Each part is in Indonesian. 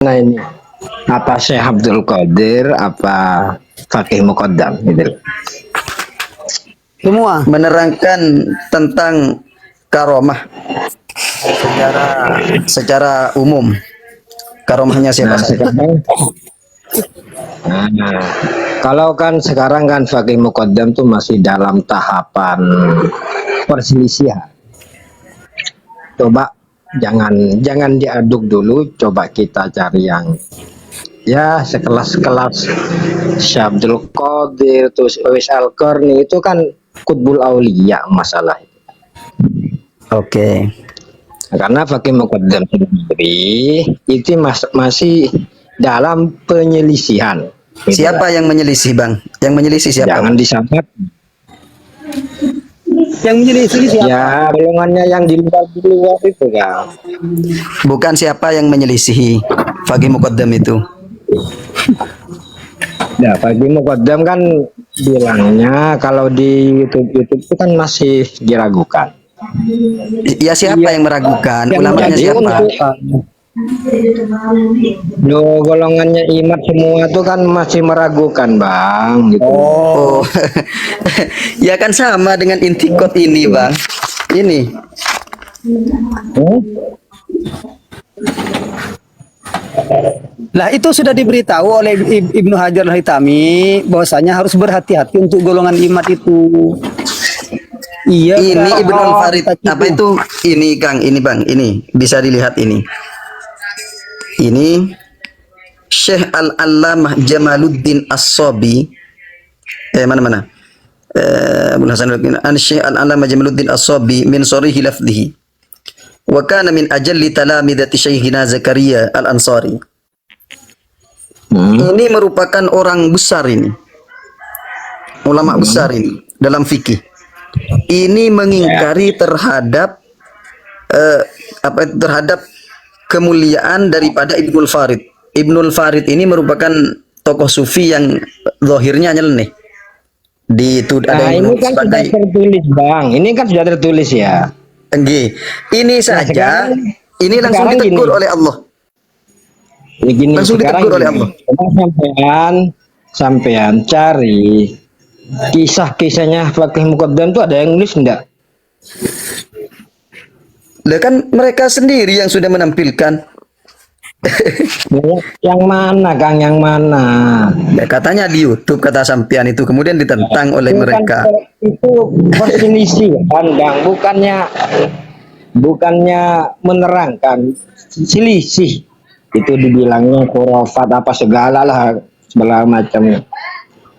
Nah ini apa Syekh Abdul Qadir apa Fakih Muqaddam gitu. Semua. Menerangkan tentang karomah secara umum. Karomahnya siapa Nah saja? sekarang, nah, kalau kan sekarang kan Fakih Muqaddam tuh masih dalam tahapan perselisihan. Coba jangan diaduk dulu, coba kita cari yang ya sekelas-kelas Syekh Abdul Qadir terus Uwais Al-Qarni itu kan Qutbul Auliya masalah. Oke. Karena Fakih Muqaddam sendiri itu masih dalam penyelisihan. Gitu Siapa lah. yang menyelisih, Bang? Yang menyelisih siapa? Jangan disambat. Yang menyelisih siapa? Ya, golongannya yang di luar itu kan. Bukan siapa yang menyelisihi Fakih Muqaddam itu. Ya, Fakih Muqaddam kan bilangnya kalau di YouTube itu kan masih diragukan. Ya siapa yang meragukan? Ulamanya Jadi siapa? Loh, golongannya imat semua tuh kan masih meragukan, Bang. Gitu. Oh, ya kan sama dengan intikot ini, Bang. Ini. Lah itu sudah diberitahu oleh Ibnu Hajar Al-Haytami bahwasanya harus berhati-hati untuk golongan imat itu. Iya. Ini Ibnu Al-Farid. Kita Apa itu? Ini, Kang. Ini, Bang. Ini bisa dilihat ini. Ini Syekh Al-Allamah Jamaluddin As-Sabi. Mana-mana? Abdul Hasan an Syekh Al-Allamah Jamaluddin As-Sabi min sarihi lafdhihi. Wa kana min ajalli talamidati Syekhina Zakaria Al-Ansari. Ini merupakan orang besar ini. Ulama besar ini dalam fikih. Ini mengingkari terhadap terhadap kemuliaan daripada Ibnul Farid. Ibnul Farid ini merupakan tokoh sufi yang zahirnya nyeleneh. Nah, ini kan sudah tertulis, Bang. Ini kan sudah tertulis ya. Enggih. Ini saja ini langsung ditegur oleh Allah. Begini, langsung ditegur oleh Allah. Sampean cari kisah-kisahnya Fakih Muqaddam itu ada yang nulis enggak? Lah kan mereka sendiri yang sudah menampilkan. Yang mana, Kang? Yang mana? Ya, katanya di YouTube kata sampean itu kemudian ditentang oleh mereka. Itu perselisihan, Bang. Bukannya menerangkan, selisih. Itu dibilangnya khurafat apa segala lah, segala macam.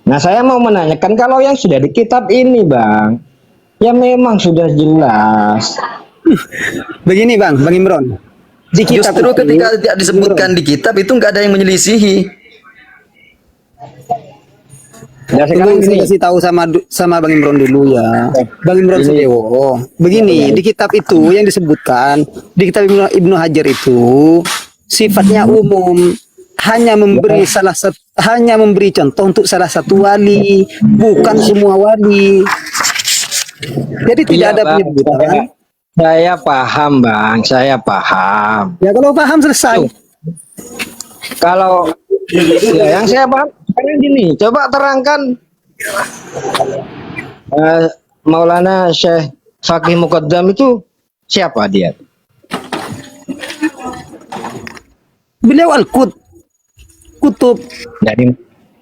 Nah, saya mau menanyakan kalau yang sudah di kitab ini, Bang, ya memang sudah jelas. Begini Bang Imron. Di kitab Justru itu, ketika tidak disebutkan di kitab itu nggak ada yang menyelisihi. Ya sekarang saya ini kasih tahu sama Bang Imron dulu ya. Bang Imron Sudewo. Begini, di kitab itu yang disebutkan di kitab Ibnu Hajar itu sifatnya umum, hanya memberi hanya memberi contoh untuk salah satu wali, bukan semua wali. Jadi tidak ada Bang, penyebutan. saya paham, Bang. Saya paham. Ya kalau paham selesai. Kalau ya, yang saya paham sekarang gini, coba terangkan Maulana Syekh Fakih Muqaddam itu siapa dia? Beliau kutub.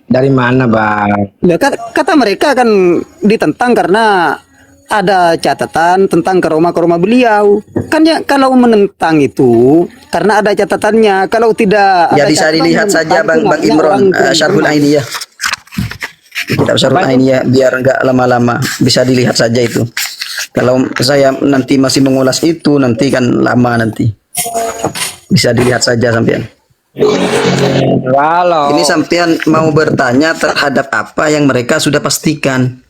Dari mana, Bang? Ya, kata mereka kan ditentang karena ada catatan tentang karomah beliau. Kan ya kalau menentang itu karena ada catatannya. Kalau tidak Ya ada bisa catatan, dilihat saja Bang namanya Imron orang Syarhul Ainiyah. Kitab Syarhul Ainiyah biar enggak lama-lama, bisa dilihat saja itu. Kalau saya nanti masih mengulas itu nanti kan lama nanti. Bisa dilihat saja sampean. Kalau Ini sampean mau bertanya terhadap apa yang mereka sudah pastikan.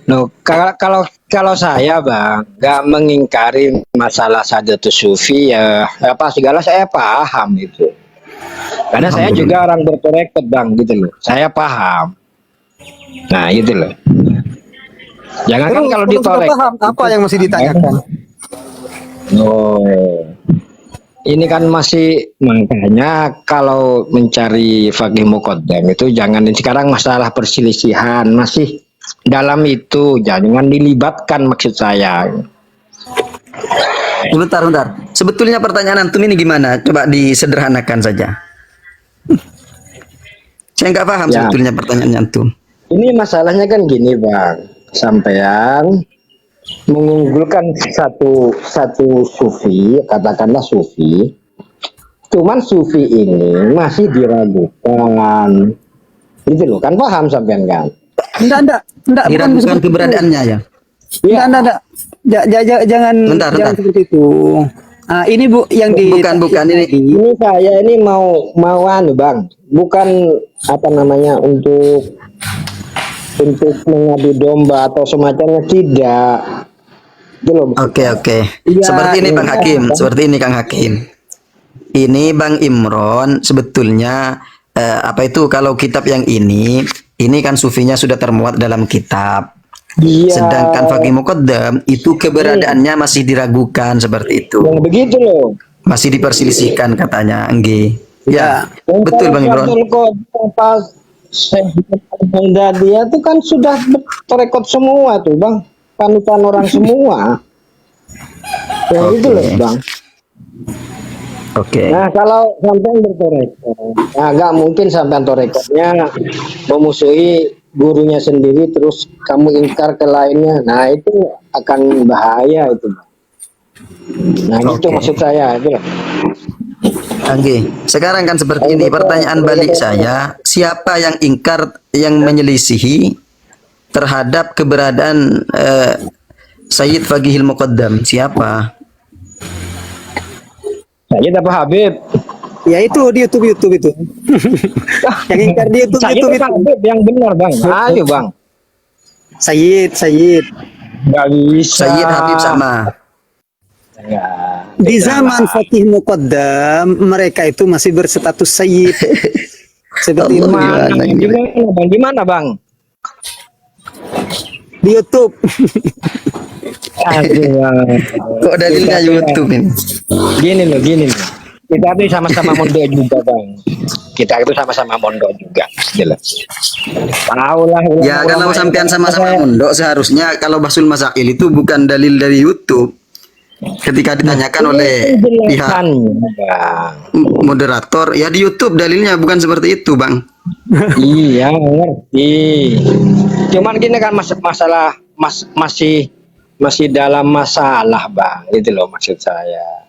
no, kalau saya, Bang, nggak mengingkari masalah Sadatus Sufi ya apa segala saya paham itu. Karena saya juga orang berkorektor, Bang, gitu loh. Saya paham. Nah, gitu loh. Jangan kan kalau sudah ditolak. paham, apa yang masih ditanyakan? Oh. ini kan masih, makanya kalau mencari fakih muqaddam itu jangan sekarang masalah perselisihan masih dalam itu, jangan dilibatkan maksud saya. Bentar, bentar. Sebetulnya pertanyaan antum ini gimana? Coba disederhanakan saja. Saya nggak paham Ya. sebetulnya pertanyaannya antum. Ini masalahnya kan gini bang, sampean mengunggulkan satu sufi, katakanlah sufi, cuman sufi ini masih diragukan, gitu loh kan, paham sampean kan? Enggak, bukan Diragukan seperti itu. keberadaannya ya. Enggak, enggak. Jangan Bentar, jangan bentar. seperti itu. Ah, ini Bu yang di Bukan ini. Ini saya ini mau anu bang, bukan apa namanya untuk mengadu domba atau semacamnya, tidak. Itu loh. Oke. Iya, Seperti ini Bang iya. Hakim, seperti ini Kang Hakim. Ini Bang Imron sebetulnya apa itu kalau kitab yang ini kan sufinya sudah termuat dalam kitab. Iya. Sedangkan fakih muqaddam itu keberadaannya masih diragukan seperti itu. Yang begitu loh. Masih diperselisihkan katanya, Engge. Ya, Yang betul kalau Bang Imron. Abdul Qadir pas dia itu kan sudah terekod semua tuh bang, panutan orang semua. Yang itu loh bang. Oke. Nah kalau sampai bertorekod, nah nggak mungkin sampai torekodnya memusuhi gurunya sendiri terus kamu ingkar ke lainnya. Nah itu akan bahaya itu. Nah itu Oke. maksud saya itu. Angge, sekarang kan seperti ini pertanyaan balik saya, siapa yang ingkar yang menyelisihi terhadap keberadaan Sayyid Faqihil Muqaddam? Siapa? Saya apa Habib? ya itu di YouTube itu. Yang ingkar di Saya YouTube itu itu. Habib yang benar bang. Ayo bang. Sayyid. Nggak bisa. Sayyid Habib sama. Ya. Di zaman Fakih Muqaddam mereka itu masih berstatus Sayyid. Seperti itu. Allah. Gimana bang? Di YouTube. Aduh, Bang. Kok dalilnya YouTube ini? Gini loh. Kita tuh sama-sama mondok juga bang. Kita itu sama-sama mondok juga. Jelas. Tahu lah. Ya kalau sampean sama-sama mondok seharusnya kalau Basul Masail itu bukan dalil dari YouTube. Ketika ditanyakan oleh pihak Bang. moderator, ya di YouTube dalilnya bukan seperti itu, Bang. Iya ngerti. Cuman gini kan masalah masih dalam masalah bang, gitu loh maksud saya.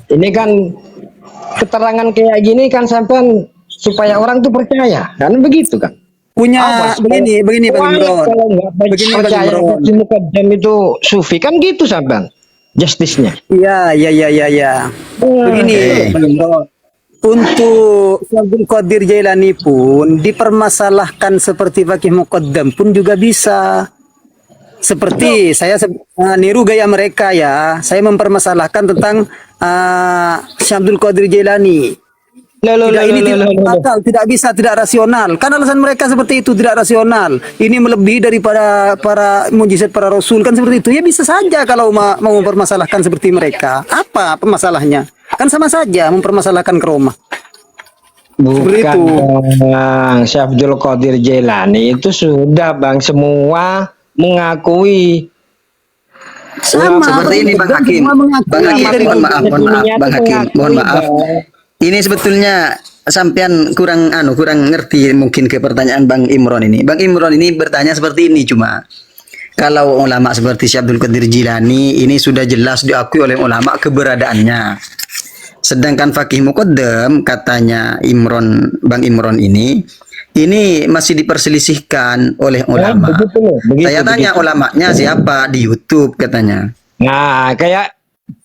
Ini kan keterangan kayak gini kan sampai supaya orang tuh percaya, kan begitu kan? Punya Awas, begini Bang Imron. kalau nggak Begini, Bang percaya Imron. Fakih Muqaddam itu sufi kan gitu sampai justice-nya. Ya. Begini, Bang Imron. Untuk Abdul Qadir Jailani pun dipermasalahkan seperti Fakih Muqaddam pun juga bisa. Seperti saya niru gaya mereka ya. Saya mempermasalahkan tentang Syekh Abdul Qadir Jailani. Ini tidak akal, tidak bisa, tidak rasional. Kan alasan mereka seperti itu, tidak rasional. Ini melebihi daripada para mujizat para rasul kan seperti itu. Ya bisa saja kalau mau mempermasalahkan seperti mereka. Apa masalahnya? Kan sama saja mempermasalahkan keromah. Seperti Bukan itu. bang, Syekh Abdul Qadir Jailani itu sudah bang semua mengakui. Sama. Seperti ini Bang Hakim. Semua mengakui Bang Hakim, dari mohon maaf, Bang Hakim, mohon maaf. Ini sebetulnya sampean kurang ngerti mungkin ke pertanyaan Bang Imron ini. Bang Imron ini bertanya seperti ini cuma kalau ulama seperti Syekh Abdul Qadir Jilani ini sudah jelas diakui oleh ulama keberadaannya. Sedangkan Fakih Muqaddam katanya Bang Imron ini masih diperselisihkan oleh ulama. Saya tanya ulamanya siapa di YouTube katanya. Nah, kayak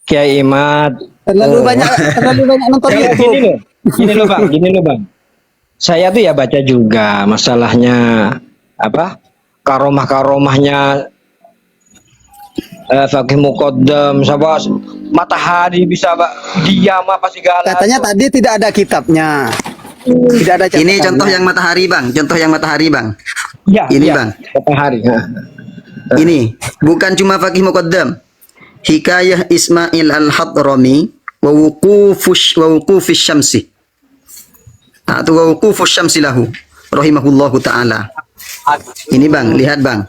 Kiai Imad. Terlalu banyak nonton Kayak YouTube. gini loh bang. Saya tuh ya baca juga masalahnya apa karomahnya Fakih Muqaddam, sama matahari bisa diam apa segala. Katanya tadi tidak ada kitabnya. Tidak ada Ini catatannya. contoh yang matahari bang. Ya, Ini ya, bang. matahari. Ini bukan cuma Fakih Muqaddam. Hikayah Ismail Al-Hadrami wa wuqufus syamsi. Atau wa wuqufus syamsi lahu rahimahullahu taala. Ini Bang, lihat Bang.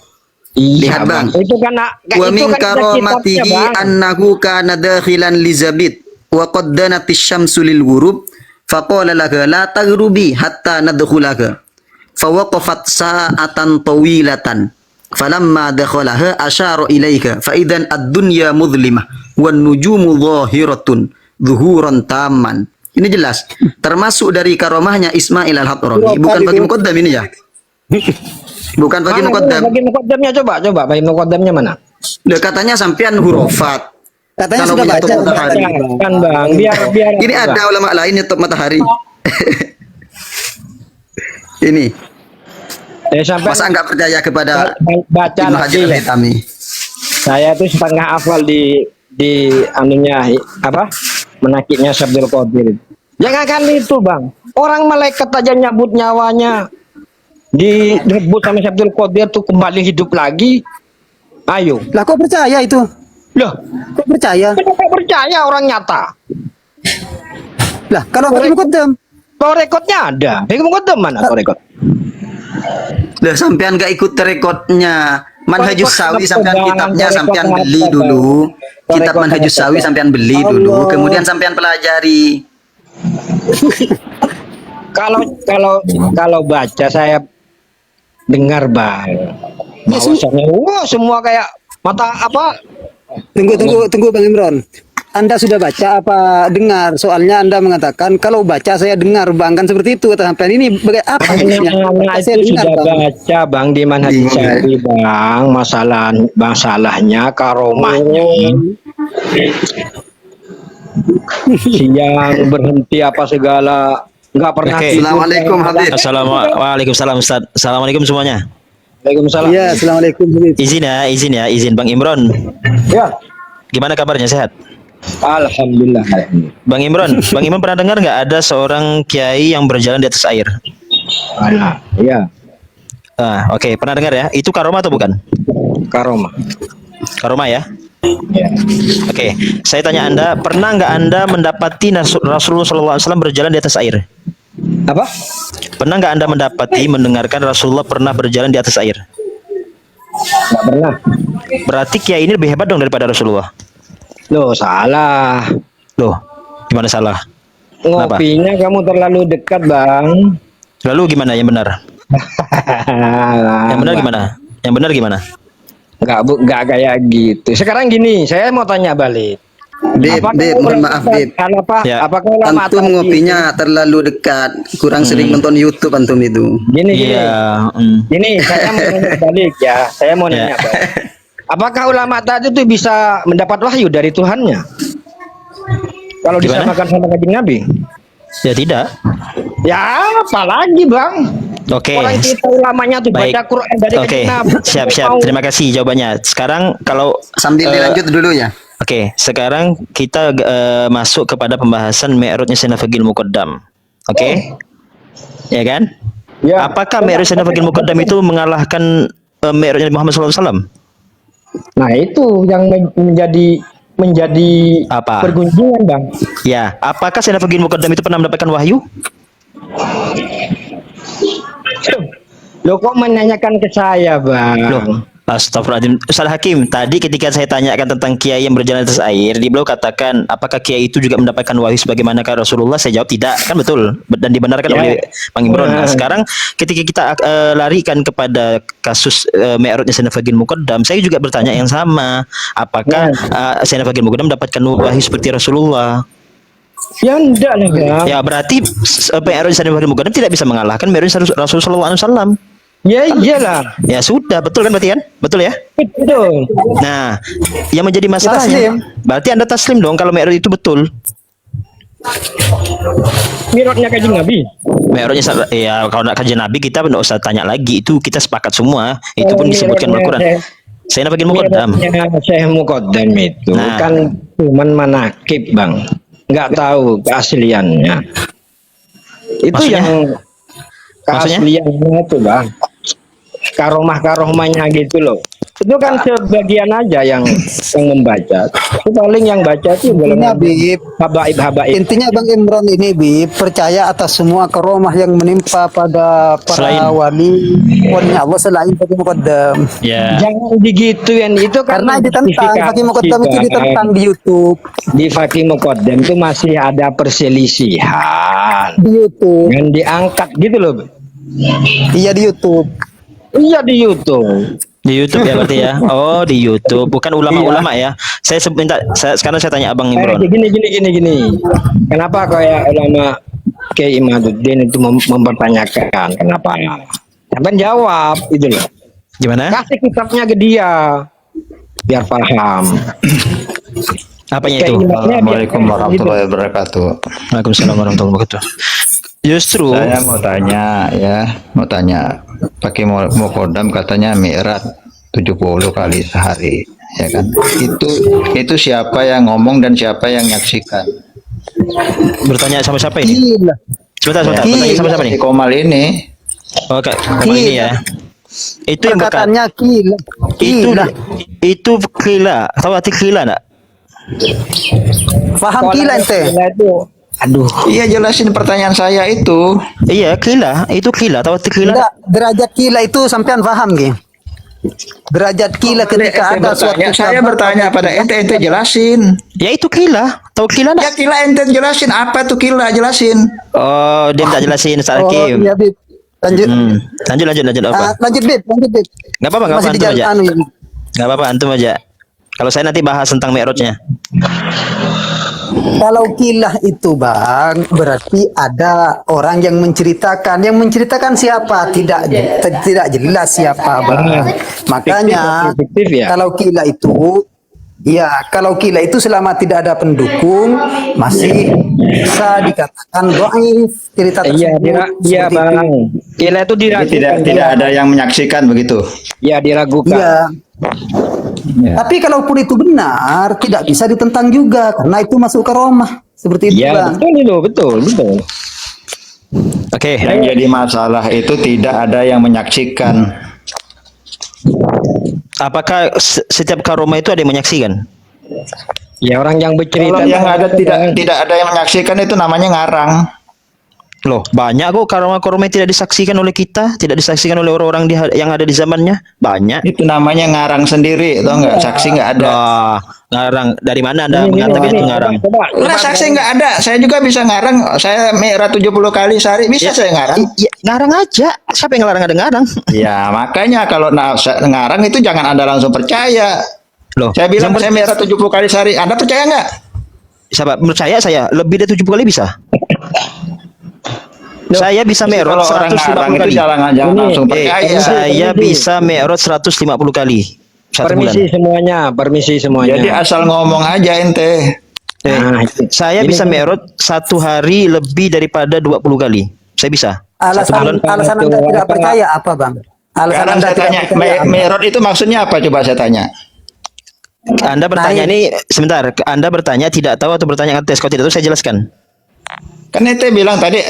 Iya, Lihat, Bang. Itu kan Wa itu min kan kitabnya, karamatihi Bang. annahu kana dakhilan li zabid wa qaddanatis syamsu lil ghurub faqala laha la taghrubi hatta nadkhulaha fawaqafat sa'atan tawilatan falamma dakhalaha asyara ilaika fa idan ad-dunya mudhlimah wan nujumu dhahiratun zuhuran tamman. Ini jelas termasuk dari karomahnya Ismail Al-Hadrami, bukan bagi muqaddam ini ya. Bukan bagi Mana muqaddam. bagi muqaddamnya, coba bagi muqaddamnya mana? Dia katanya sampean hurufat. Katanya Kalau sudah menyetop baca. matahari. Kan Bang, biar Ini ada ulama lain nyetop matahari. Ini. sampai Masa enggak percaya kepada baca Ibnu lagi. Hajar Al-Haytami? Saya tuh setengah hafal di anunya apa? Menakibnya Syabdul Qadir. Jangan kan itu, Bang. Orang malaikat aja nyabut nyawanya. Direbut sama Syabdul Qadir tuh kembali hidup lagi. Ayo. Lah kok percaya itu? Loh, Kok percaya? kenapa percaya orang nyata? Lah kalau bagi muqaddam. Kalau rekodnya ada. Muqaddam mana kalau rekod? Lah sampean enggak ikut rekodnya. Manhajus Sawi sampean Record kitabnya apa, sampean Bang? beli dulu. Kitab Record Manhajus apa, Sawi Bang? sampean beli dulu, kemudian sampean pelajari. Kalau baca saya dengar, Bang. Bahwasanya semua kayak mata apa? Tunggu Bang Imron. Anda sudah baca apa dengar? Soalnya Anda mengatakan kalau baca saya dengar Bang, kan seperti itu kata sampean. Ini apa maksudnya? Anak Saya itu dengar, sudah Bang. baca, Bang, di mana Iya. dicari, Bang, masalahnya karomahnya. Siang berhenti apa segala, nggak pernah Oke. tidur. Assalamualaikum, Habib. Waalaikumsalam Ustaz. Assalamualaikum semuanya. Waalaikumsalam. Iya, assalamualaikum. Habib. Izin Bang Imron. Ya. Gimana kabarnya, sehat? Alhamdulillah. Bang Imron pernah dengar nggak ada seorang kiai yang berjalan di atas air? Iya, Oke, pernah dengar ya? Itu karomah atau bukan? karomah. Karomah ya? Ya. Oke, saya tanya Anda, pernah nggak Anda mendapati Rasulullah SAW berjalan di atas air? Apa? Pernah nggak Anda mendengarkan Rasulullah pernah berjalan di atas air? Nggak pernah. Berarti kiai ini lebih hebat dong daripada Rasulullah. Loh, salah. Loh, gimana salah? Kenapa? Ngopinya kamu terlalu dekat, Bang. Lalu gimana yang benar? Yang benar gimana? Yang benar gimana? Nggak kayak gitu. Sekarang gini, saya mau tanya balik. Beb, mohon maaf, Beb. Ya. Apakah ulama Antum tadi- ngopinya terlalu dekat, kurang sering nonton YouTube antum itu. Gini. Iya. Gini, saya mau nanya balik ya. Saya mau Ya. nanya balik. Apakah ulama tadi itu bisa mendapat wahyu dari Tuhannya? Kalau Gimana? disamakan sama kanjeng Nabi? Ya tidak. Ya, apalagi, Bang. Oke. Orang kita ulamanya tuh Baik. baca Quran dari Oke. kanjeng Nabi. Siap. Mau- Terima kasih jawabannya. Sekarang kalau Sambil dilanjut dulu ya. Oke, sekarang kita masuk kepada pembahasan Mi'rajnya Sayyidina Fagil Muqaddam. Oke? Ya kan? Ya. Apakah Mi'raj Sayyidina Fagil Muqaddam itu mengalahkan Mi'rajnya Muhammad SAW? Nah, itu yang menjadi Apa? pergunjingan, Bang. Ya, apakah Sayyidina Fagil Muqaddam itu pernah mendapatkan wahyu? Loh, kok menanyakan ke saya, Bang? Loh, astagfirullahaladzim. Ustaz Hakim, tadi ketika saya tanyakan tentang kiai yang berjalan di atas air, di beliau katakan, apakah kiai itu juga mendapatkan wahyu sebagaimana Rasulullah? Saya jawab tidak, kan betul. Dan dibenarkan Ya. oleh Bang Imron. Nah, sekarang ketika kita larikan kepada kasus Mi'rajnya Sayyidina Fagil Muqaddam, saya juga bertanya yang sama. Apakah Sayyidina Fagil Muqaddam mendapatkan wahyu seperti Rasulullah? Ya enggak lah, Bang. Ya, berarti Mi'raj Sayyidina Fagil Muqaddam tidak bisa mengalahkan Mi'raj Rasulullah SAW. Ya iyalah. Ya sudah, betul kan berarti kan? Betul ya? Betul. Nah, yang menjadi taslim. masalahnya, berarti Anda taslim dong kalau Mi'raj itu betul. Mi'rajnya kanjeng Nabi. Mi'rajnya, ya kalau nak kajian Nabi kita nggak usah tanya lagi, itu kita sepakat semua. Itu pun disebutkan dalam Al-Quran. Saya Fagil Muqaddam. Mi'rajnya Syekh Muqaddam itu Nah. kan cuman manakib, Bang. Nggak tahu keasliannya. Itu Maksudnya? yang Maksudnya? keasliannya itu, Bang. Karomah-karomahnya gitu loh. Itu kan sebagian aja yang membaca. Itu paling yang baca itu Intinya, golongan Bib, habaib. intinya Bang Imron ini, Bib, percaya atas semua karomah yang menimpa pada para Selain. wali Allah selain Fakih Muqaddam. Ya. Jangan digituin itu kan Karena ditentang, sertifikat Fakih Muqaddam itu kita. ditentang di YouTube. Di Fakih Muqaddam itu masih ada perselisihan Di YouTube. yang diangkat gitu loh. Iya, di YouTube. Iya di YouTube. Di YouTube ya berarti ya. Oh, di YouTube, bukan ulama-ulama ya. Sekarang saya tanya Abang Imron. Gini. Kenapa kayak ulama Kiai Imaduddin itu mempertanyakan kenapa? Sampai jawab itu loh. Gimana? Kasih kitabnya ke dia biar paham. Apanya Kayak itu? ibaratnya biar Assalamualaikum paham warahmatullahi wabarakatuh. Waalaikumsalam warahmatullahi wabarakatuh. Justru Saya mau tanya, pakai Muqaddam katanya mi'raj 70 kali sehari, ya kan? Itu siapa yang ngomong dan siapa yang nyaksikan? bertanya sama siapa ini? Gila. Sebentar. Bertanya sama siapa nih? Si Komal ini. Oh, Kak Kamal ini ya. Itu yang berkata Perkataannya gila. Gila. itu kila. Tahu arti kila enggak? Paham gila ente? Gila itu. Aduh. Iya, jelasin pertanyaan saya itu. Iya, kila. Itu kila. Tahu arti kila? Enggak, derajat gila itu sampean paham nggih? Derajat gila ketika ada suatu Saya kabar- bertanya pada ente jelasin. Ya itu kila. Tahu kila enggak? Ya kila ente jelasin, apa tuh kila, jelasin. Oh, dia minta jelasin Ustaz Oh, Hakim. iya, Bib. Lanjut. Lanjut apa? Lanjut, Bib. Enggak apa-apa, Masih di jalan anu ya. Enggak apa-apa, antum aja. Kalau saya nanti bahas tentang Mi'rajnya. Kalau kilah itu Bang, berarti ada orang yang menceritakan. Yang menceritakan siapa? Tidak jelas siapa Bang. Makanya Fiktif ya? kalau kilah itu, ya kalau kilah itu selama tidak ada pendukung masih bisa dikatakan dhaif cerita Iya, tersebut. iya Seperti Bang. itu. Gila itu Jadi diragukan. tidak ada yang menyaksikan begitu. Ya diragukan. Iya. Ya. Tapi kalaupun itu benar, tidak bisa ditentang juga karena itu masuk karomah. Seperti itu Iya Bang. betul itu, betul. Oke. Yang jadi masalah itu tidak ada yang menyaksikan. Apakah setiap karomah itu ada yang menyaksikan? Ya orang yang bercerita. Kalau yang ada tidak ada yang menyaksikan itu namanya ngarang. Loh, banyak kok karomah-karomah yang tidak disaksikan oleh kita, tidak disaksikan oleh orang-orang yang ada di zamannya. Banyak. Itu namanya ngarang sendiri, tau nggak? Saksi nggak ada. Wah, ngarang. Dari mana Anda mengatakan itu ngarang? Lah saksi nggak ada. Saya juga bisa ngarang. Saya mi'raj 70 kali sehari bisa saya ngarang. Ya, ngarang aja. Siapa yang ngelarang ada ngarang? Ya makanya kalau ngarang itu jangan Anda langsung percaya. Loh, Saya bilang yang saya mi'raj 70 kali sehari. Anda percaya nggak? Sahabat, percaya saya lebih dari 70 kali bisa. Saya bisa mi'raj Kalau orang 150 ngarang itu kali. jangan Ini, langsung percaya. Saya bisa mi'raj 150 kali. Satu bulan. Permisi semuanya. Jadi asal ngomong aja ente. Nah, Saya ini bisa kan- mi'raj satu hari lebih daripada 20 kali. Saya bisa. Satu bulan. Alasan Anda tidak percaya apa Bang? Alasan Sekarang Anda saya tidak tanya, percaya apa? mi'raj itu maksudnya apa? Coba saya tanya. Anda bertanya ini sebentar. Anda bertanya tidak tahu atau bertanya ngetes? Kalau tidak tahu saya jelaskan. Kan ente bilang tadi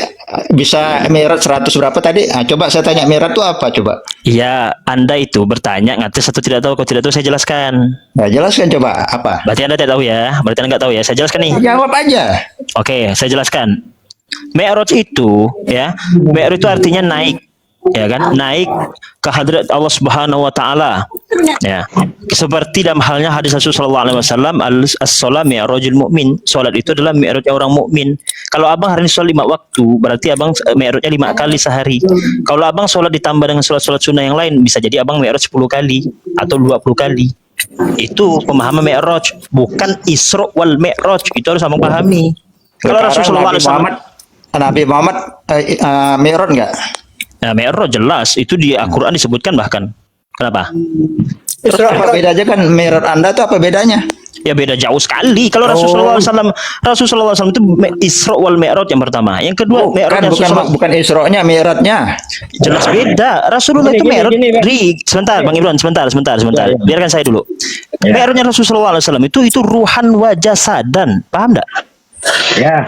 bisa mi'raj 100 berapa tadi? Nah, coba saya tanya mi'raj itu apa coba? Iya, Anda itu bertanya ngetes atau tidak tahu? Kalau tidak tahu saya jelaskan. Nah, jelaskan coba apa? Berarti Anda tidak tahu ya? Berarti Anda nggak tahu ya? Saya jelaskan nih. Jawab aja. Oke, saya jelaskan. Mi'raj itu ya, mi'raj itu artinya naik, ya kan? Naik ke hadrat Allah Subhanahu wa taala. Ya. Seperti dalam halnya hadis Rasulullah sallallahu alaihi wasallam, as-shalah mi'rajul mu'min. Salat itu adalah mi'rajnya orang mukmin. Kalau Abang hari ini sholat 5 waktu, berarti Abang mi'rajnya 5 kali sehari. Kalau Abang sholat ditambah dengan sholat-sholat sunnah yang lain, bisa jadi Abang mi'raj 10 kali atau 20 kali. Itu pemahaman mi'raj, bukan Isra wal Mi'raj. Itu harus Abang pahami. Kalau Sekarang Rasulullah SAW, Nabi Muhammad mi'raj enggak? nah, Mi'raj jelas itu di Al-Qur'an disebutkan bahkan. Kenapa? Apa bedanya kan mi'raj Anda itu apa bedanya? Ya beda jauh sekali. Kalau Rasulullah SAW itu Isra wal Mi'raj yang pertama. Yang kedua Mi'raj Bukan Isra-nya, mi'rajnya. jelas beda. Rasulullah itu Gini, Mi'raj. gini, Bang. Sebentar, Bang Imran, sebentar. Biarkan saya dulu. Mi'rajnya Rasulullah SAW itu ruhan wa jasadan. Paham enggak? Ya.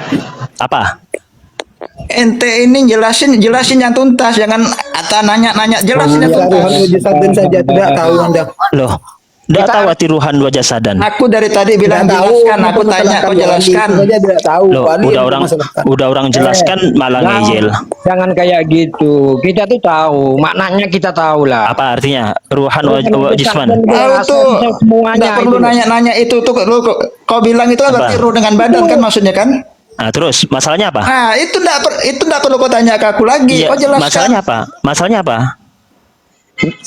Apa? ente ini jelasin yang tuntas, jangan nanya jelasin yang Ya, Ruhan tuntas. Wajasadan saja tidak tahu Anda. Loh, enggak tahu arti ruhan wajah sadan. Aku dari tadi bilang Tidak tahu, jelaskan, aku kenapa tanya kau masalahkan jelaskan. Itu saja tidak tahu. Loh, Wali udah yang orang masalahkan. jelaskan malah ngejel. Jangan kayak gitu. Kita tuh tahu, maknanya kita tahu lah. Apa artinya? Ruhan jisman. Tahu tuh, semuanya nggak perlu itu. nanya-nanya itu tuh. Kau bilang itu kan Apa? berarti ruh dengan badan kan maksudnya kan? Nah, terus masalahnya apa? Nah, itu enggak perlu kau tanya ke aku lagi. Iya, Kau jelaskan. masalahnya apa? Masalahnya apa?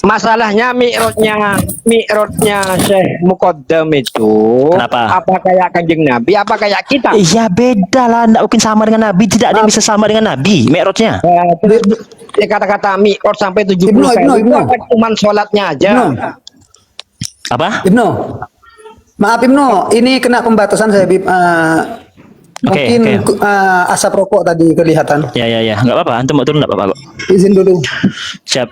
Masalahnya mi'rajnya Syekh Muqaddam itu Kenapa? apa kayak Kanjeng Nabi, apa kayak kita? Iya beda lah, nggak mungkin sama dengan Nabi. Tidak ada yang bisa sama dengan Nabi. Mi'rajnya. Terus kata-kata mi'raj sampai 70 Ibnu, kali Ibnu. itu kan cuman sholatnya aja. Ibnu. Apa? Ibnu. Maaf Ibnu, ini kena pembatasan saya Bib. Oke, Mungkin oke. asap rokok tadi kelihatan. Ya, nggak apa-apa. Antum mau turun nggak apa-apa kok. Izin dulu. Siap.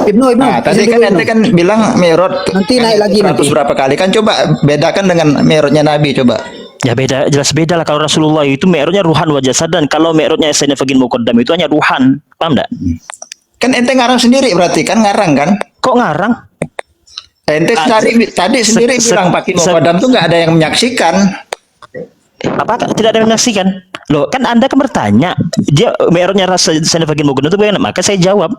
Ibnu, Nah, tadi izin kan dulu, ente Ibnu. kan bilang Mi'raj Nanti naik lagi 100 nanti. berapa kali kan, coba bedakan dengan Mi'rajnya Nabi coba. Ya beda, jelas beda lah. Kalau Rasulullah itu mi'rajnya ruhan wa jasadan. Kalau mi'rajnya Sayyidina Fagil Muqaddam itu hanya ruhan. Paham enggak? Kan ente ngarang sendiri berarti kan, ngarang kan? Kok ngarang? Ente tadi sendiri bilang pakai Muqaddam tuh nggak ada yang menyaksikan. Apa tidak ada yang menyaksikan? Loh, kan Anda kan bertanya, dia mi'rajnya Sayyidina Fagil Muqaddam itu bagaimana? Maka saya jawab.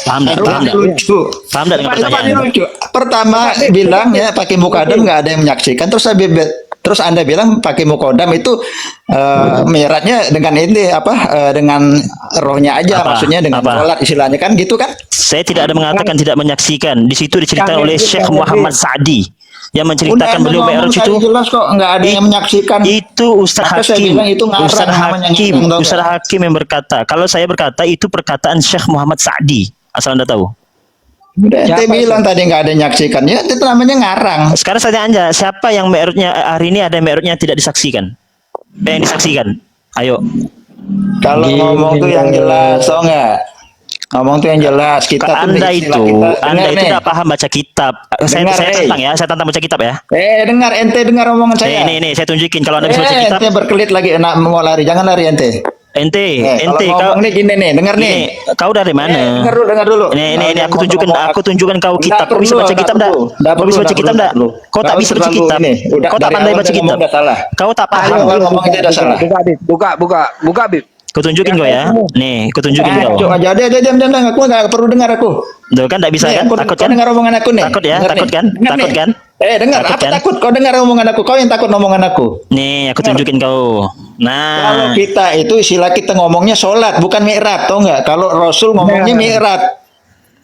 Paham enggak? Paham enggak? Lucu. Paham enggak dengan Coba pertanyaan? lucu. Pertama bilang ya pakai Muqaddam nggak ada yang menyaksikan, terus Anda bilang pakai Muqaddam itu mi'rajnya dengan ini dengan rohnya aja, Apa? maksudnya dengan Apa? sholat istilahnya kan gitu kan? Saya tidak ada mengatakan tidak menyaksikan. Di situ diceritakan oleh Syekh Muhammad Sa'di yang menceritakan beliau mi'raj itu. jelas kok nggak ada yang menyaksikan. Itu Ustaz Maka saya Hakim, bilang itu ngarang Ustaz namanya, Hakim, ngarang, tau Ustaz nggak? Hakim yang berkata. Kalau saya berkata itu perkataan Syekh Muhammad Sa'di. Asal Anda tahu. Udah ente Siapa bilang tadi nggak ada yang menyaksikan, ya itu namanya ngarang. Sekarang saya tanya, siapa yang mi'rajnya hari ini ada mi'rajnya tidak disaksikan? Yang disaksikan? Ayo. Kalau ngomong tuh yang jelas, tau nggak? Ngomong tuh yang jelas. Kita tuh Anda istilah itu, kita. Anda Dengar itu nih. tidak paham baca kitab. Saya Dengar, tantang ya, saya tantang baca kitab ya. Dengar ente dengar omongan saya. Nih, saya tunjukin kalau Anda bisa baca kitab. Ente berkelit lagi, mau lari, jangan lari ente. Ente, Kalau kau ngomong nih gini nih, dengar nih. kau dari mana? Dengar dulu. Ini Kalau aku ngomong- tunjukkan kau Nggak kitab. Kau bisa perlu, baca nggak kitab perlu. enggak? Nggak Kau perlu, bisa baca nggak kitab perlu, enggak? nggak perlu. Kau tak Kau bisa baca terlalu kitab. ini. Udah, Kau tak dari pandai awal baca dia ngomong kitab. udah salah. Kau tak paham. Awal ngomong itu udah salah. Buka, Bib. Kau tunjukin kau ya. Nih, kau tunjukin kau. Coba aja deh, diam, aku nggak perlu dengar aku. Tuh kan enggak bisa Nih, kan? aku Takut kau kan? dengar omongan aku nih. Takut ya? Dengar Takut nih. kan? Dengar Takut nih. kan? Dengar, Takut apa kan? takut? Kau dengar omongan aku, kau yang takut omongan aku. Nih, aku tunjukin kau. Kalau Nah, kita itu istilah kita ngomongnya sholat, bukan mi'raj, tau nggak? Kalau Rasul ngomongnya mi'raj,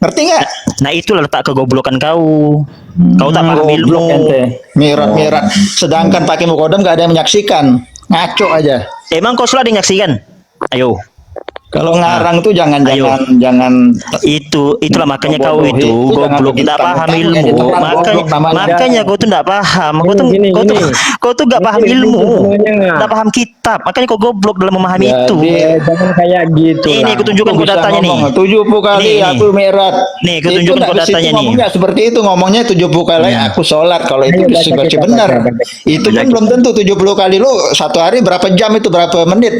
ngerti nggak? nah itulah letak kegoblokan kau. Kau tak paham ilmu. Goblok ente. Mi'raj. Sedangkan pakai Muqaddam nggak ada yang menyaksikan, ngaco aja. Emang kau sholat menyaksikan? Ayo. Kalau ngarang tuh jangan Ayo. Itulah makanya kau Bodoh, itu itu jangan goblok, begitu. tidak paham Kamu ilmu. ini orang Makanya goblok namanya. makanya kau tuh tidak paham. Gini. Kau tuh nggak paham Gini, ilmu, semuanya. tidak paham kitab. Makanya kau goblok dalam memahami itu. Jangan kayak gitu. Ini aku tunjukkan kau datanya nih. 70 kali Nih. aku mi'raj. Nih, aku Itu tunjukkan nggak kau bisa, datanya itu nih. ngomongnya seperti itu, ngomongnya 70 kali aku sholat. Kalau itu Ayo, bisa baca baca kita, benar. baca. Itu kan belum tentu 70 kali, lu satu hari berapa jam itu, berapa menit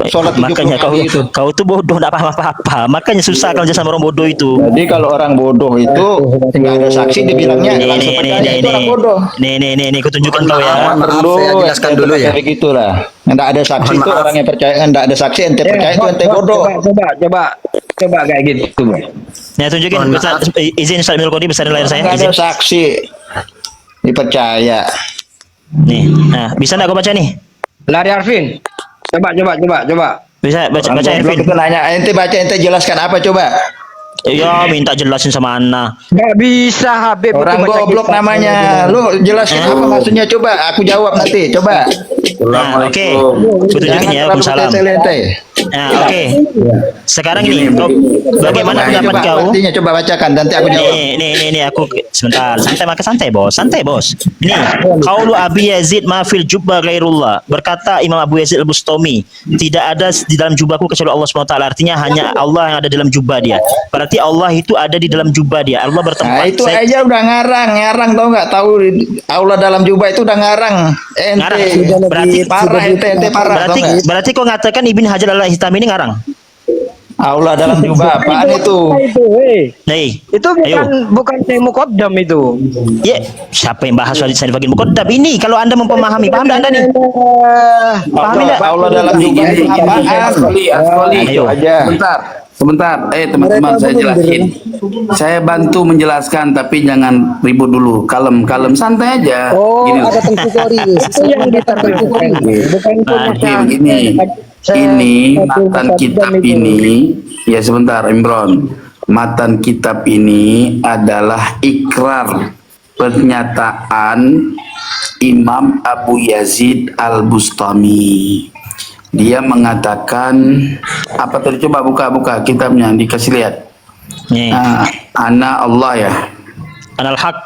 sholat 70 Makanya kali itu. kau tuh bodoh, tidak paham apa-apa. Makanya susah kalau sama orang bodoh itu. Jadi kalau orang bodoh itu nggak ada saksi dibilangnya Nih, langsung percaya itu orang bodoh. nih, aku tunjukkan kau ya. Mohon maaf, saya jelaskan dulu ya. Begitulah. Nggak ada saksi Mohon itu maaf. orang yang percaya, nggak ada saksi ente percaya itu ente bodoh. Coba kayak gitu. Nah, tunjukin. Mohon Ustaz, izin Ustaz Minul Qadi besarin layar saya. Nggak ada Izin. saksi dipercaya. Nih, nah bisa nggak kau baca nih? Lari Arvin. Coba. Bisa baca Orang goblok Ervin. itu nanya, ente baca, ente jelaskan apa coba? Ya minta jelasin sama Ana. Nggak bisa Habib. Orang itu baca goblok kitab. namanya. Lu jelaskan apa maksudnya coba? Aku jawab nanti. Coba. Nah, oke. Aku tunjukin ya. terlalu Waalaikumsalam. bertele-tele. Nah, oke. Sekarang ini, bagaimana pendapat Coba, kau? artinya coba bacakan nanti aku jawab. Nih, aku sebentar. Santai bos. Nih, qaulu Abi Yazid ma fil jubba ghairullah. Berkata Imam Abu Yazid Al-Bustami, tidak ada di dalam jubahku kecuali Allah SWT. Artinya hanya Allah yang ada dalam jubah dia. Berarti berarti Allah itu ada di dalam jubah dia. Allah bertempat. Nah, itu Saya- aja udah ngarang tahu nggak? Tahu Allah dalam jubah itu udah ngarang. Ngarang. Ente Berarti parah, ente parah. berarti tahu nggak? berarti kau ngatakan Ibnu Hajar al-Haytami ini ngarang. Allah dalam jubah apaan itu? Nih, Itu ayo. bukan Syekh Muqaddam itu. Ya, siapa yang bahas soal Sanifagil Muqaddam ini? Kalau Anda memahami, paham dah Anda nih? Paham Allah, enggak? Allah dalam jubah itu apaan? Askoli, Ayo. Aja. sebentar, teman-teman saya jelasin. Saya bantu menjelaskan, tapi jangan ribut dulu, kalem, santai aja. Oh, Gini loh. ada Tengku Koris. Itu yang ditampilkan bukan punya Jadi ini matan kitab ini, ya sebentar Imron, matan kitab ini adalah ikrar pernyataan Imam Abu Yazid Al-Bustami. Dia mengatakan apa tadi, coba buka kitabnya dikasih lihat. Nih, Ana Allah ya, Anal Haq.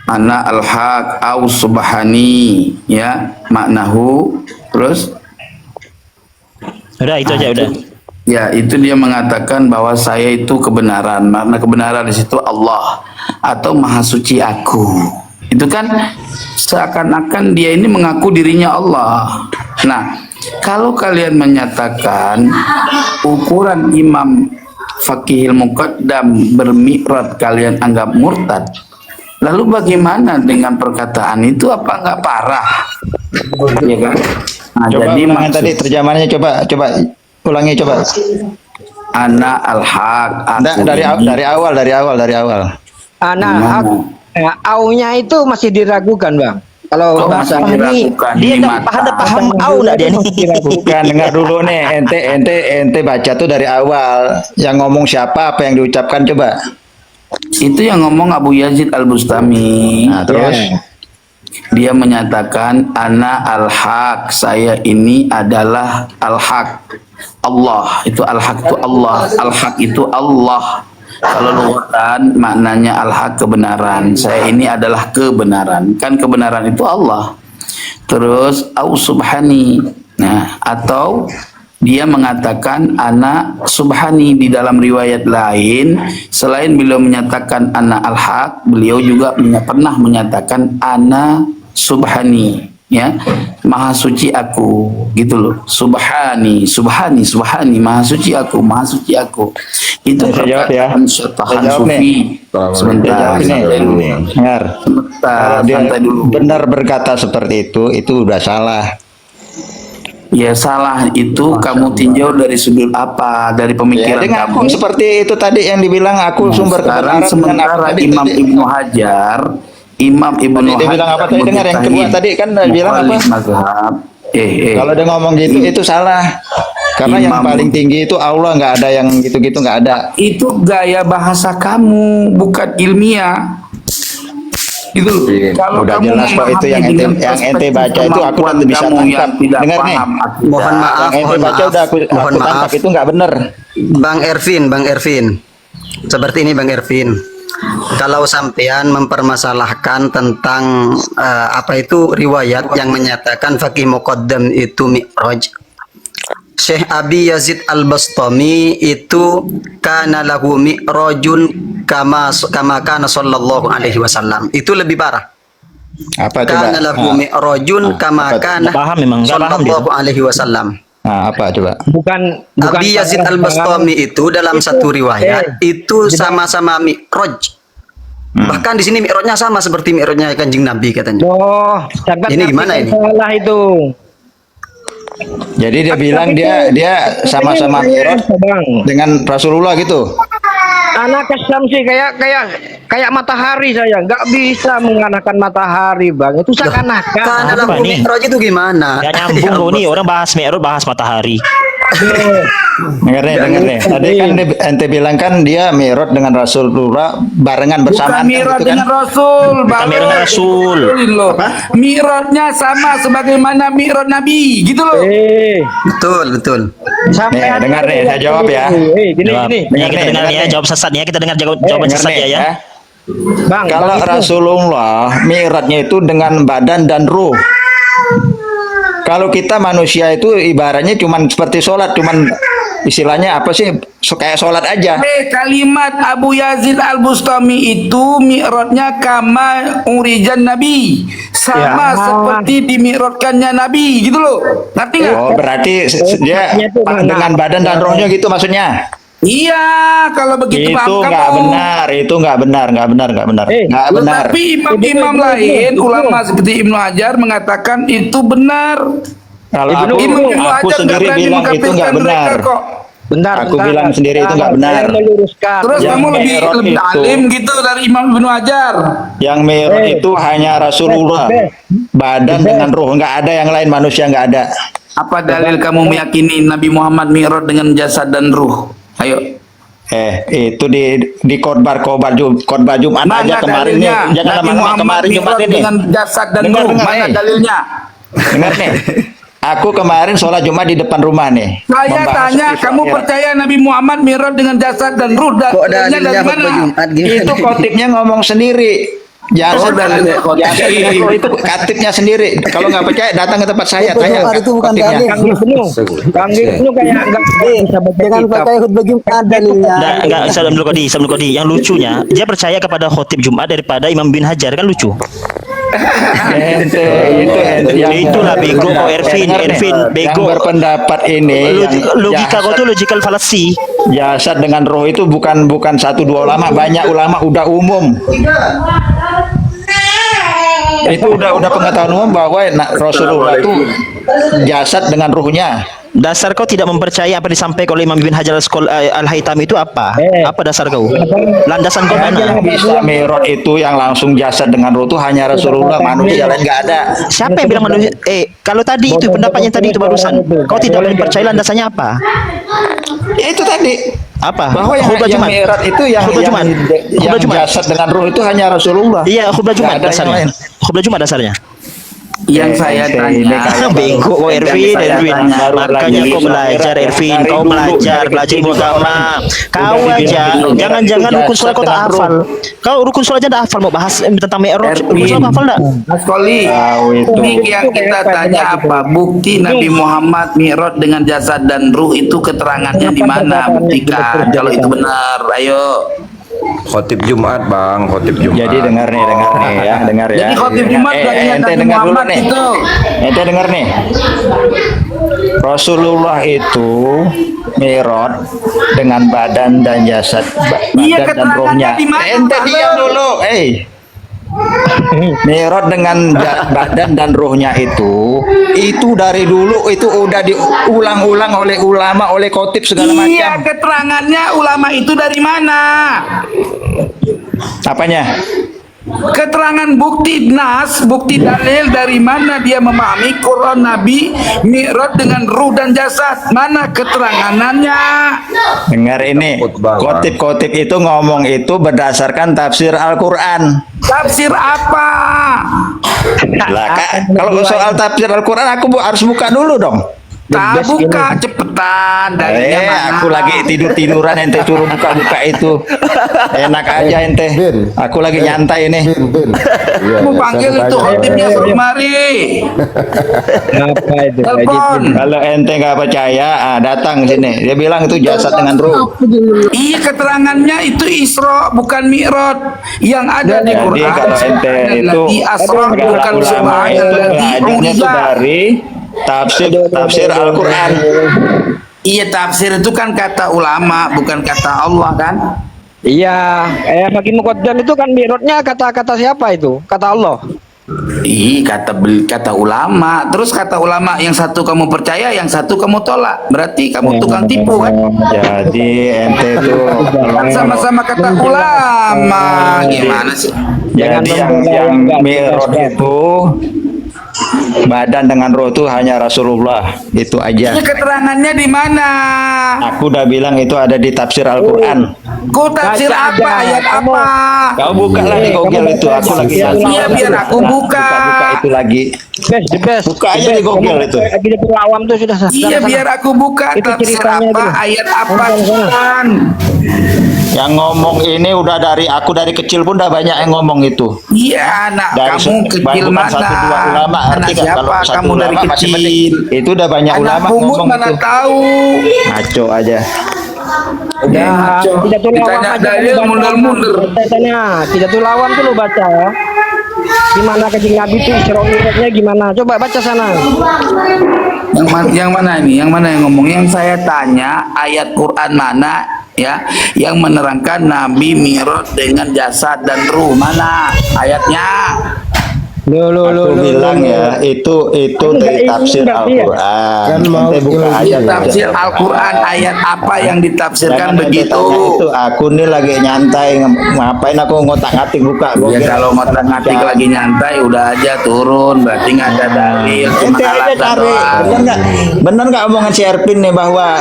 ana al-haq au subhani, ya maknahu. Terus Udah itu aja udah. ya, itu dia mengatakan bahwa saya itu kebenaran. Makna kebenaran di situ Allah atau Maha Suci aku. Itu kan seakan-akan dia ini mengaku dirinya Allah. Nah, kalau kalian menyatakan ukuran Imam Fakihil Muqaddam bermi'raj kalian anggap murtad, lalu bagaimana dengan perkataan itu? Apa nggak parah? Ya kan? Nah, Coba jadi ulangi tadi terjemahannya, coba ulangi coba. Ana al-haq. Nggak, dari awal. Anak Gimana? aunya itu masih diragukan, Bang. Kalau Kok bahasa masih ini diragukan? Dia Ini tak paham mata. paham au enggak dia nih? Bukan, dengar dulu nih, ente baca tuh dari awal. Yang ngomong siapa, apa yang diucapkan coba. Itu yang ngomong Abu Yazid Al-Bustami. Nah, terus Dia menyatakan ana al-haq, saya ini adalah al-haq. Allah, itu al-haq itu Allah, al-haq itu Allah. Kalau lughatan maknanya al-haq kebenaran. Saya ini adalah kebenaran. Kan kebenaran itu Allah. Terus au subhani. Nah, atau dia mengatakan anak subhani. Di dalam riwayat lain, selain beliau menyatakan anak al-haq, beliau juga pernah menyatakan anak subhani, ya, maha suci aku, gitu loh. Subhani, maha suci aku. Itu Saya jawab ya. perkataan Syaitan Saya jawab nih. Sufi. Sebentar, Jawab ini. santai dulu. Dengar. Sebentar, Kalau dia santai dulu. benar berkata seperti itu udah salah. Ya salah itu kamu tinjau dari sudut apa? Dari Ya, pemikiran dengan kamu. aku seperti itu tadi yang dibilang aku sumber Sekarang kebenaran dengan sementara apa tadi? Imam Ibnu Hajar, Dia bilang apa tadi? Dengar yang kedua tadi kan dia bilang apa? Mazhab. Kalau dia ngomong gitu itu salah. Karena yang Imam- paling tinggi itu Allah, nggak ada yang gitu-gitu, nggak ada. itu gaya bahasa kamu, bukan ilmiah. Itu kalau Udah kamu jelas kok itu yang memahami ente dengan baca perspektif itu aku kemampuan tetap bisa kamu tangkap. yang tidak Dengar nih. paham akidah. Mohon maaf, Yang ente mohon baca maaf. udah aku Mohon tangkap maaf. itu nggak bener. Bang Ervin. Seperti ini Bang Ervin. Kalau sampean mempermasalahkan tentang apa itu riwayat yang menyatakan Fakih Muqaddam itu mi'raj, Syekh Abi Yazid Al-Bastami itu kana lahu mi'rajun kama kana sallallahu alaihi wasallam. Itu lebih parah. Apa coba? Kana lahu mi'rajun kama apa? kana Nggak paham memang, nggak paham dia. sallallahu alaihi wasallam. Nah, apa coba? bukan Abi Yazid Al-Bastami itu dalam satu riwayat itu sama-sama mi'raj. Bahkan di sini mi'rajnya sama seperti mi'rajnya Kanjeng Nabi katanya. Oh, sangat Ini gimana ini? salah itu. Jadi dia bilang dia sama-sama mi'raj Bang. dengan Rasulullah gitu. Anak kesam sih kayak matahari saya nggak bisa mengalahkan matahari, Bang. Itu seakan-akan. Kana apa lahu nih? mi'raj itu gimana? Gak nyambung kok nih, orang bahas Mi'raj bahas matahari. Dengar nih. Tadi kan ente bilang kan dia mi'raj dengan Rasulullah barengan Bukan bersamaan. mi'raj gitu kan? dengan Rasul, Bang. mi'raj dengan Rasul. Loh. Mi'rajnya sama sebagaimana mi'raj Nabi, gitu loh. Betul. Sampai Nih, dengar nih, saya jawab ya. Gini. Jawab. Nih, Dengar kita nih, dengar dengar ya nih. jawab sesatnya, kita dengar jawaban Dengar sesatnya nih, ya. Bang, Kalau Bang, itu- Rasulullah mi'rajnya itu dengan badan dan ruh. Kalau kita manusia itu ibaratnya cuman seperti sholat, cuman istilahnya apa sih? Kayak sholat aja. Kalimat Abu Yazid Al-Bustami itu mi'rajnya kama urijan Nabi, sama seperti dimi'rajkannya Nabi gitu loh. Ngerti nggak? Oh, berarti dia dengan badan dan rohnya gitu maksudnya. Iya, kalau begitu Itu paham nggak kamu. benar, itu nggak benar, nggak benar, nggak benar, nggak benar. Tapi imam-imam lain, ulama seperti Ibnu Hajar mengatakan itu benar. Kalau Imam Ibnu aku Hajar sendiri nggak berani bilang itu nggak mengkafirkan benar. mereka kok. Bentar, Aku bilang sendiri itu nggak benar. Saya meluruskan. Terus Yang kamu lebih Mi'raj lebih itu- alim gitu dari Imam Ibnu Hajar. Yang Mi'raj itu hanya Rasulullah, badan dengan roh, nggak ada yang lain, manusia nggak ada. Apa dalil kamu meyakini Nabi Muhammad mi'raj dengan jasad dan ruh? Ayo. Itu di khotbah khotbah Jumat aja kemarin nih. dalilnya? Jangan Nabi lama-lama Muhammad kemarin Jumat mi'raj ini. dengan jasad dan Dengar, ruh. dengar, Mana dalilnya? Dengar nih. Aku kemarin sholat Jumat di depan rumah nih. Saya Membahas tanya, Isra kamu Mi'raj. percaya Nabi Muhammad mi'raj dengan jasad dan ruh? Kok Dalilnya dalilnya dari khutbah mana? Jumat gimana? Itu khotibnya ngomong sendiri. Jasad dalilnya khotib. jasad dengan roh itu katibnya sendiri. Kalau nggak percaya datang ke tempat saya Khutbah tanya Jumat itu bukan khotibnya. dalil. Kang Ibnu kayak nggak bisa baca Jangan kitab. pakai khutbah Jumat dalilnya. Enggak, sebelum Kodi. Yang lucunya, dia percaya kepada khotib Jumat daripada Imam bin Hajar, kan lucu. Ente, itu ente yang Itulah bego kok, Ervin, dengar nih, Ervin, bego. Yang berpendapat ini Logika yang kau tuh logical fallacy. jasad dengan roh itu bukan satu dua ulama, banyak ulama udah umum. Itu udah pengetahuan umum bahwa Rasulullah itu jasad dengan ruhnya. Dasar kau tidak mempercayai apa disampaikan oleh Imam bin Hajar Al-Haytami itu apa? Apa dasar kau? Landasan kau mana? Yang bisa Mi'raj itu yang langsung jasad dengan ruh itu hanya Rasulullah, manusia lain nggak ada. Siapa yang bilang manusia? Kalau tadi itu pendapatnya tadi itu barusan, kau tidak mempercayai landasannya apa? Ya itu tadi. Apa? Bahwa Khutbah yang Jumat. Mi'raj itu yang Khutbah Jumat. Khutbah Jumat. jasad dengan ruh itu hanya Rasulullah. Iya, khutbah Jumat Nggak ada yang dasarnya. lain. Khutbah Jumat dasarnya. Yang saya ini tanya, kayak Bengkok kok Ervin, saya Ervin. tanya, baru Makanya lagi kau belajar dari Ervin, dulu, kau belajar dari kecil ilmu juga agama. Kau udah aja, dibilang jangan-jangan itu rukun sholat kau tak jasad dengan hafal. Kau rukun sholat aja tak hafal, mau bahas tentang Mi'raj. Rukun sholat kau hafal tak? Mas Koli, Tahu itu. ini yang kita tanya apa? Bukti Nabi Muhammad mi'raj dengan jasad dan ruh itu keterangannya di mana? Buktikan kalau itu benar. Ayo. Khotib Jumat bang, khotib Jumat. Jadi dengar nih ya, dengar ya. Jadi khotib Jumat dalilnya ente Nabi dengar dulu Muhammad nih. itu. Ente dengar nih. Rasulullah itu Mi'raj dengan badan dan jasad, Iya, badan dan keterangannya rohnya. di mana, Ente Pak? diam dulu, Mi'raj dengan badan dan rohnya itu dari dulu itu udah diulang-ulang oleh ulama, oleh khotib segala Iya, macam. keterangannya ulama itu dari mana? Apanya? Keterangan bukti nas, bukti dalil dari mana dia memahami Quran Nabi mi'raj dengan ruh dan jasad? Mana keterangannya? Dengar ini, khotib-khotib itu ngomong itu berdasarkan tafsir Al-Quran. Tafsir apa? Lah, kalau soal tafsir Al-Quran aku harus buka dulu dong. Tak buka cepetan dalilnya mana? Aku lagi tidur-tiduran ente suruh buka-buka itu. Enak aja ente. Aku lagi nyantai nih. Mau panggil itu khotibnya suruh mari. Apa itu? Telepon. Kalau ente nggak percaya, datang sini. Dia bilang itu jasad dengan ruh. Iya, keterangannya itu Isra bukan Mi'raj. Yang ada di Jadi Quran. kalau ente itu Di Asra segala bukan ulama itu subhanalladzi belajarnya itu unzila. dari tafsir Al-Quran. Iya, tafsir itu kan kata ulama, bukan kata Allah kan? Iya, bagi Muqaddam itu kan Mi'rajnya kata-kata siapa itu? Kata Allah. Kata ulama. Terus kata ulama yang satu kamu percaya, yang satu kamu tolak. Berarti kamu tukang tipu kan? Jadi ente itu Kan sama-sama kata ulama. Gimana sih? jadi yang Mi'raj itu badan dengan roh itu hanya Rasulullah, itu aja. Ini keterangannya di mana? Aku udah bilang itu ada di tafsir Al-Quran. Kau tafsir apa? Ayat apa? Kau buka lah di Google itu, aku lagi Iya, biar aku buka. buka itu lagi. The best. Buka aja di Google itu. Lagi di Pulau Awam tuh sudah. Iya, biar aku buka Itu tafsir ceritanya apa? itu. Ayat apa? Kan? Yang ngomong ini udah aku dari kecil pun udah banyak yang ngomong itu. Iya, anak Dari kamu kecil bukan mana? satu dua ulama, Anak arti kan siapa kalau satu kamu dari ulama masih mending. kecil? Itu udah banyak Anak ulama pungut ngomong mana itu. tahu. Ngaco aja. Udah, Ngaco. kita tuh lawan Ditanya aja dalil, dulu baca. mundur-mundur. Baca sana, kita tuh lawan dulu baca. Gimana kanjeng Nabi tuh Isra Mi'rajnya gimana? Coba baca sana. Yang mana ini? Yang mana yang ngomong? Yang saya tanya ayat Quran mana ya yang menerangkan Nabi Mi'raj dengan jasad dan ruh, mana ayatnya? Aku bilang ya, itu dari tafsir Al-Quran. Kan mau Ente buka aja Tafsir Al-Quran ayat apa yang ditafsirkan Jangan ente begitu? tanya itu. Aku nih lagi nyantai, ngapain aku ngotak-ngatik buka? Ya kalau ngotak-ngatik lagi nyantai udah aja turun, berarti nggak ada dalil, cuma Ente aja alasan cari. doang. Bener nggak omongan si Erpin nih bahwa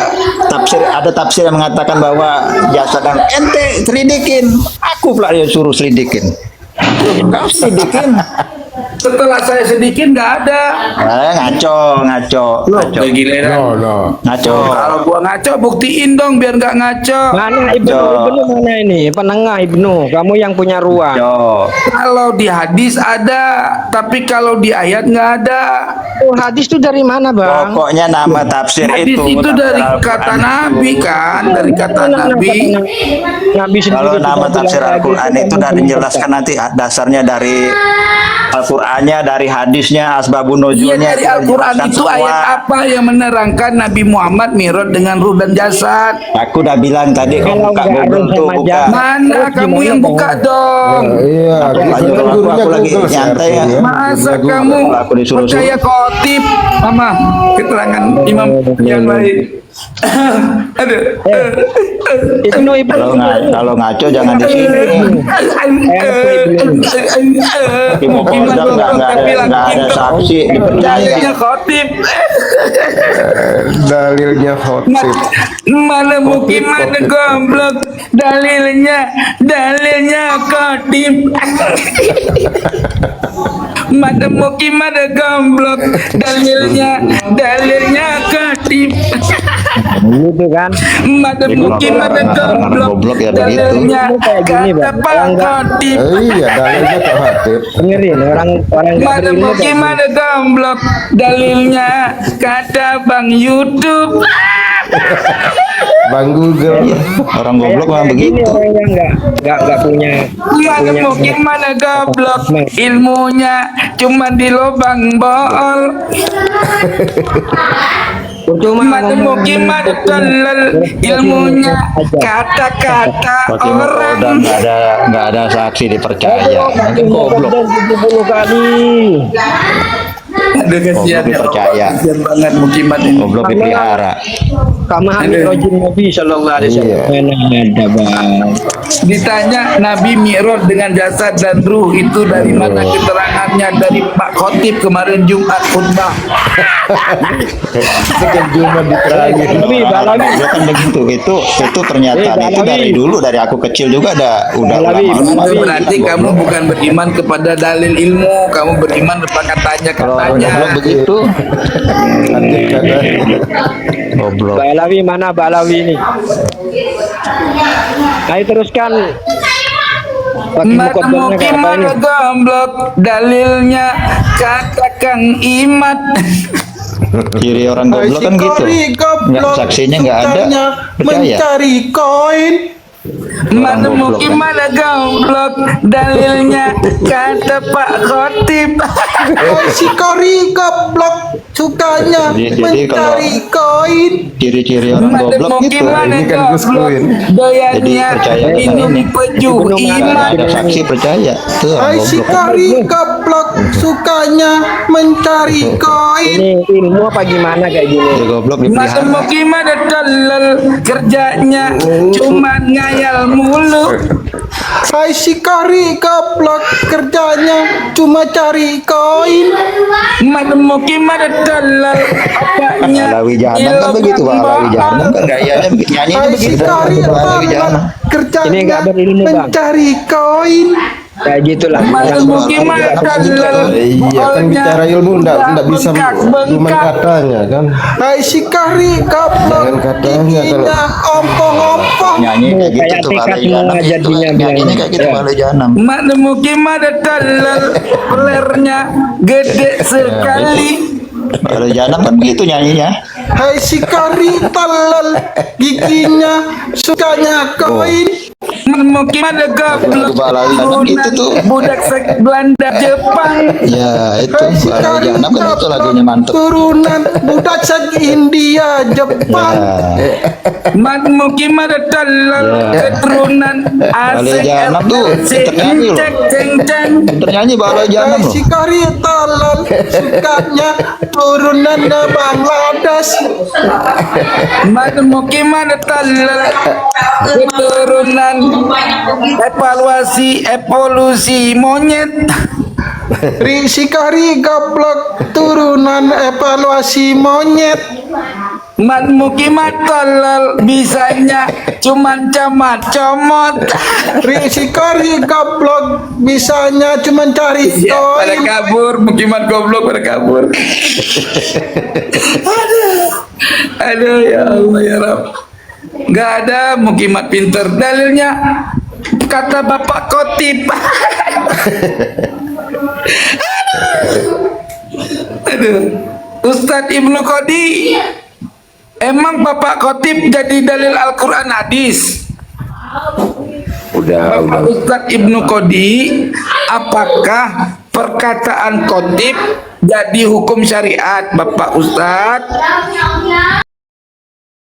ada tafsir yang mengatakan bahwa jasa dan ente selidikin. Aku pula yang suruh selidikin. Kau selidikin. Setelah saya sedikit nggak ada. Ngaco. Gila. Ngaco. Kalau gua ngaco buktiin dong biar nggak ngaco. Mana Ibnu mana ini? Penengah Ibnu, kamu yang punya ruang. Kalau di hadis ada, tapi kalau di ayat nggak ada. Oh, hadis itu dari mana, Bang? Pokoknya nama tafsir Hadis itu dari kata Nabi kan, dari kata Nabi. Nabi sendiri Kalau sudah nama bilang tafsir hadis Al-Quran itu dari menjelaskan nanti dasarnya dari Al-Qurannya, dari hadisnya, asbabun Iya nuzulnya. dari Al-Quran dijelaskan itu semua. ayat apa yang menerangkan Nabi Muhammad Mi'raj dengan ruh dan jasad? Aku udah bilang tadi kau Kalau buka nggak Google ada tuh sama buka. jasad. Mana Terus kamu gimana yang dong? buka dong? Iya, Aku lagi nyantai ya. Masa kamu Aku disuruh-suruh. percaya khotib sama keterangan imam yang lain? Aduh. Ibnu Kalau ngaco jangan di sini. Tapi mau kodam nggak ada saksi dipercaya. Dalilnya khotib. dalilnya khotib. Mana mungkin mana goblok dalilnya khotib. Mana mungkin mana goblok dalilnya khotib. gitu kan. Mana mungkin mana Goblok ya begitu. dalilnya Kayak gini, kata Bang. Pak Khotib. Iya, dalilnya ke khotib. Dengerin orang nggak Mana berilmu mungkin kayak mana goblok dalilnya kata Bang YouTube. Bang Google. Orang goblok memang kayak gini begitu. orang yang nggak punya Mana mungkin mana goblok ilmunya cuma di lubang bol. Percuma Mana mungkin mana dalil ilmunya kata-kata Pakai mau kodam orang. nggak ada saksi dipercaya. Mungkin goblok. 70 kali. Aduh kasihan Goblok dipercaya. Kasihan banget mukimat ini. Goblok dipelihara. Kama Amirojin Nabi Sallallahu Alaihi Wasallam. Mana ada, Bang. Ditanya Nabi Mi'raj dengan jasad dan ruh itu dari mana keterangannya? Dari Pak Khotib kemarin Jumat khutbah. Cuma diterangin. Balawi, Balawi. Goblok kan begitu. Itu pernyataan Eh, itu Balawi. dari dulu, dari aku kecil juga udah Balawi, ulama. Balawi. Berarti kamu bukan beriman kepada dalil ilmu, kamu beriman kepada katanya-katanya. Goblok begitu. Goblok. Balawi mana Balawi ini? Ayo teruskan. Pakai Mata mukodamnya mungkin kayak apa ini? mana goblok dalilnya kata Kang Imat. Ciri orang goblok kan gitu. Nggak, saksinya nggak ada. Percaya. Mencari koin. Mana goblok, mungkin kan? mana goblok dalilnya kata Pak Khotib. Si Kori goblok sukanya Jadi mencari koin. Ciri-ciri orang Mana goblok mungkin gitu. mana Ini kan Gus goblok Kuin. Jadi doyannya percaya dengan minum ini. pejuh Nggak iman. ada saksi percaya. Tuh orang Hai si goblok. Kori goblok sukanya mencari koin. Ini ilmu apa gimana kayak gini? Ya goblok Masa dipelihara. mau gimana dalil kerjanya cuma ngayal mulu. Hai si Kori goblok kerjanya cuma cari koin. Mana mau gimana dalil apanya Balawi Jahanam kan begitu, Balawi Jahanam kan gayanya nyanyi Hai si begitu. Kori Balawi goblok Jahanam. Ini kerjanya nggak berilmu, Bang. mencari koin. Kayak gitulah. Mukimat dalal Iya kan bicara ilmu enggak bisa cuma katanya kan. Hai si kari kaplok Jangan katanya kalau ompong-ompong. Nyanyi kayak gitu Kayak tuh TK kalau semua janam itu jadinya nyanyinya bilang. kayak gitu Ya. kalau janam. Mak mukimat dalal pelernya gede sekali. Kalau janam kan begitu nyanyinya. Hai si kari talal giginya sukanya koin. Mukimat gablok Bala janam gitu tuh. budak Belanda Jepang. Ya itu kalau janam kan itu lagunya mantep. Turunan budak India Jepang. Ya. Mat mukimat dalal keturunan Bala janam tuh pinter nyanyi loh. ceng-ceng. Pinter nyanyi bala janam loh. Si kari talal sukanya turunan Bangladesh. Mat mukimat dalal keturunan evolusi monyet. Si kari gablok turunan evaluasi monyet. Mat mukimat tolol bisanya cuman camat comot. Si kari gablok bisanya cuman cari koin. Pada kabur, mukimat goblok pada kabur. Aduh ya Allah ya Rabb. Gak ada mukimat pinter. Dalilnya kata Bapak Khotib. Aduh. Ustadz Ibnu Qodi. Emang Bapak Khotib jadi dalil Al-Quran hadis? Bapak Ustadz Ibnu Qodi, apakah perkataan Khotib jadi hukum syariat Bapak Ustadz?